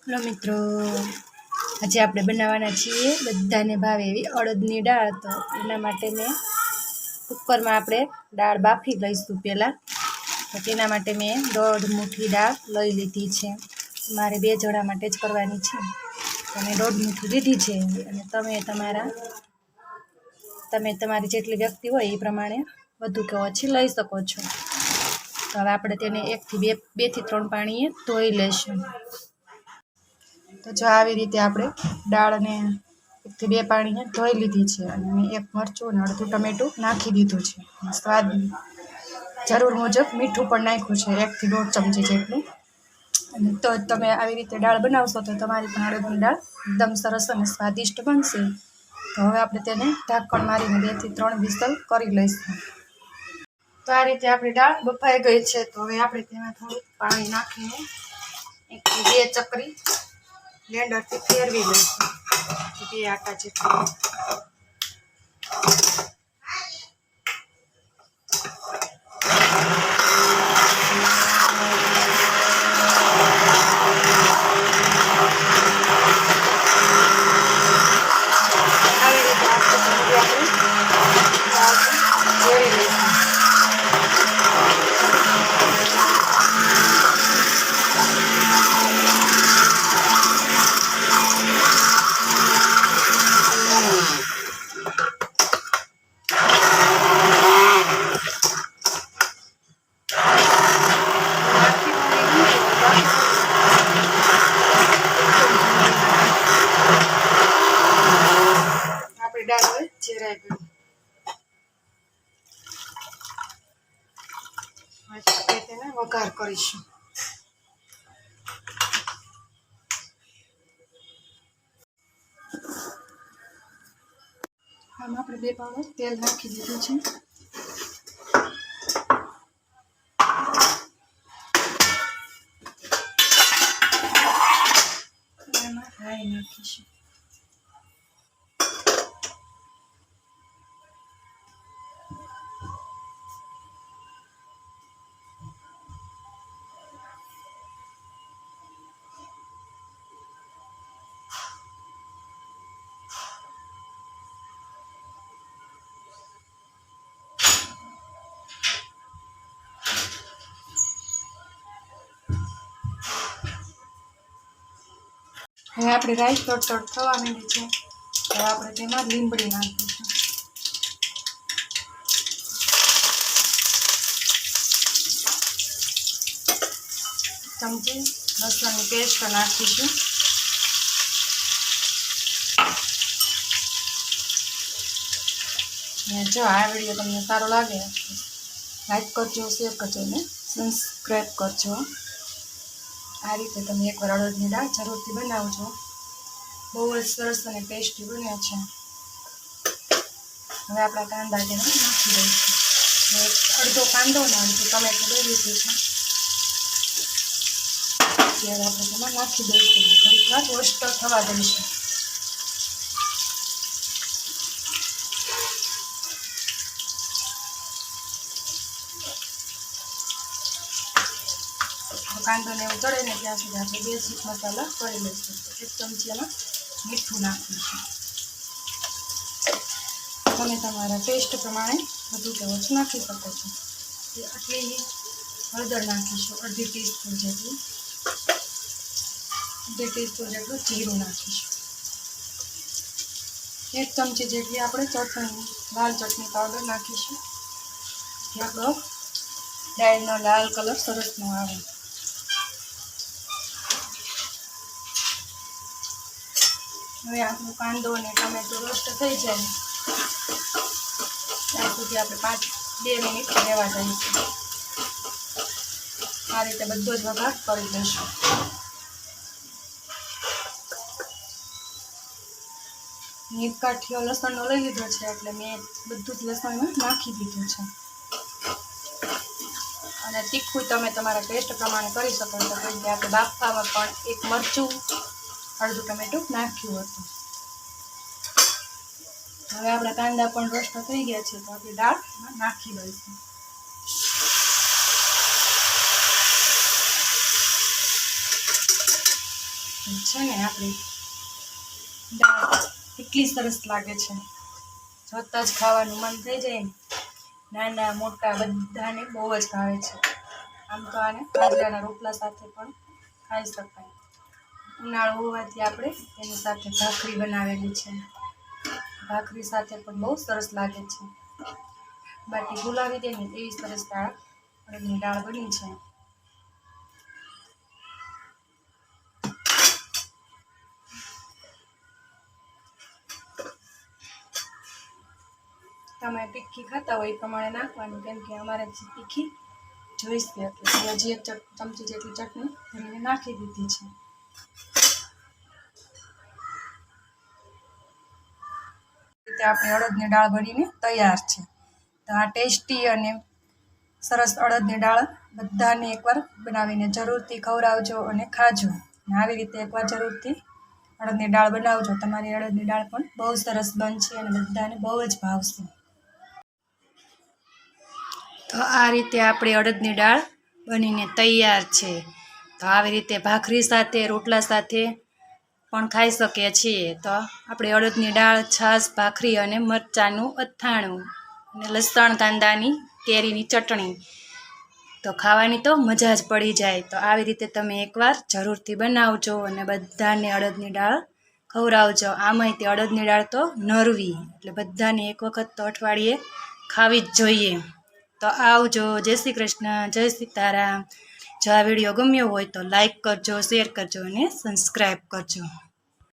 Hello मित्रों, आज આપણે બનાવવાના છીએ બધાને ભાવે એવી અડદની દાળ। તો એના માટે મેં કુકરમાં આપણે દાળ બાફી લઈશું પહેલાં। તો તેના માટે મેં 1.5 મુઠ્ઠી દાળ લઈ લીધી છે। મારે 2 જણા માટે જ કરવાની છે, તો મેં 1.5 મુઠ્ઠી લીધી છે। અને તમે તમારી જેટલી વ્યક્તિ હોય એ પ્રમાણે વધુ કે ઓછી લઈ શકો છો। તો હવે આપણે તેને 1 થી 2 થી 3 પાણીએ ધોઈ લઈશું। તો જો આવી રીતે આપણે દાળને 1 થી 2 પાણીએ ધોઈ લીધી છે અને મેં 1 મરચું અને અડધું ટમેટું નાખી દીધું છે। સ્વાદ જરૂર મુજબ મીઠું પણ નાખ્યું છે, 1 થી 1.5 ચમચી જેટલું। અને તો તમે આવી રીતે દાળ બનાવશો તો તમારી પણ અડદની દાળ એકદમ સરસ અને સ્વાદિષ્ટ બનશે। તો હવે આપણે તેને ઢાંકણ મારીને 2 થી 3 વિસલ કરી લઈશું। તો આ રીતે આપણી દાળ બફાઈ ગઈ છે। તો હવે આપણે તેમાં થોડું પાણી નાખીને 1 થી 2 ચકરી બ્લેન્ડરથી ફેરવી લઈશું, 2 આટા જેટલું। આવી રીતે આપણે જોડી લઈશું। આપણી દાળ હવે ચેરાઈ ગઈ। હવે તેને વઘાર કરીશું। આમ આપણે 2 પાવડર તેલ નાખી દીધું છે। એમાં રાઈ નાખીશું। હવે આપણી રાઈ તડ થવા માંડી છે। હવે આપણે તેમાં લીંબડી નાખીશું, ચમચી લસણની પેસ્ટ નાખીશું। અને જો આ વિડીયો તમને સારો લાગે લાઈક કરજો, શેર કરજો અને સબસ્ક્રાઈબ કરજો। આ રીતે તમે એકવાર અડદની દાળ જરૂરથી બનાવજો, બહુ જ સરસ અને ટેસ્ટી બને છે। હવે આપણા કાંદા તેમાં નાખી દઈશું। અડધો કાંદો ને અડધું ટમેટું લઈ લીધું છે, ત્યારે આપણે તેમાં નાખી દઈશું। થોડીક વાર રોસ્ટ થવા દઈશું। કાંદો ને એવું ચડે ને ત્યાં સુધી આપણે બેઝિક મસાલા કરી લઈશું। 1 ચમચી એમાં મીઠું નાખીશું। તમે તમારા ટેસ્ટ પ્રમાણે વધુ કે ઓછું નાખી શકો છો। આટલી હળદર નાખીશું, અડધી ટીસ્પૂન જેટલું જીરું નાખીશું। 1 ચમચી જેટલી આપણે ચટણી લાલ ચટણી પાવડર નાખીશું, જે આપણો દાળનો લાલ કલર સરસ ન આવે। હવે આપણો કાંદો અને ટમેટું રોસ્ટ થઈ જાય ત્યાં સુધી આપણે 2 મિનિટ રહેવા દઈશું। આ રીતે બધો જ વઘાર કરી લઈશું। એક કાઠીઓ લસણનો લઈ લીધો છે, એટલે મેં બધું જ લસણમાં નાખી દીધું છે। અને તીખું તમે તમારા ટેસ્ટ પ્રમાણે કરી શકો છો, કેમ કે આપણે બાફવામાં પણ 1 મરચું અડધું ટમેટું નાખ્યું હતું। હવે આપણા કાંદા પણ રોસ્ટ થઈ ગયા છે, તો આપણે દાળ નાખી દઈશું। છે ને આપણી દાળ એટલી સરસ લાગે છે, જોતાં જ ખાવાનું મન થઈ જાય ને. નાના મોટા બધાને બહુ જ ભાવે છે. આમ તો આને બાજરાના રોટલા સાથે પણ ખાઈ શકાય. ઉનાળો હોવાથી આપણે તેની સાથે ભાખરી બનાવેલી છે. ભાખરી સાથે પણ બહુ સરસ લાગે છે. બાકી ગુલાબી દે ને એવી સરસ દાળ અડદની દાળ બની છે. તમે તીખી ખાતા હોય એ પ્રમાણે નાખવાનું, કેમ કે અમારે તીખી જોઈશે એટલે હજી 1 ચમચી જેટલી ચટણી ભરીને નાખી દીધી છે. રીતે આપણી અડદની દાળ બનીને તૈયાર છે. તો આ ટેસ્ટી અને સરસ અડદની દાળ બધાને એકવાર બનાવીને જરૂરથી ખવડાવજો અને ખાજો. અને આવી રીતે એકવાર જરૂરથી અડદની દાળ બનાવજો. તમારી અડદની દાળ પણ બહુ સરસ બનશે અને બધાને બહુ જ ભાવશે. તો આ રીતે આપણી અડદની દાળ બનીને તૈયાર છે. તો આવી રીતે ભાખરી સાથે રોટલા સાથે પણ ખાઈ શકીએ છીએ. તો આપણે અડદની દાળ, છાશ, ભાખરી અને મરચાંનું અથાણું અને લસણ કાંદાની કેરીની ચટણી, તો ખાવાની તો મજા જ પડી જાય. તો આવી રીતે તમે એકવાર જરૂરથી બનાવજો અને બધાને અડદની દાળ ખવડાવજો. આમાંય તે અડદની દાળ તો નરવી, એટલે બધાને એક વખત તો અઠવાડિયે ખાવી જ જોઈએ. તો આવજો. જય શ્રી કૃષ્ણ, જય સીતારામ. જો આ વિડીયો ગમ્યો હોય તો લાઈક કરજો, શેર કરજો અને સબસ્ક્રાઈબ કરજો.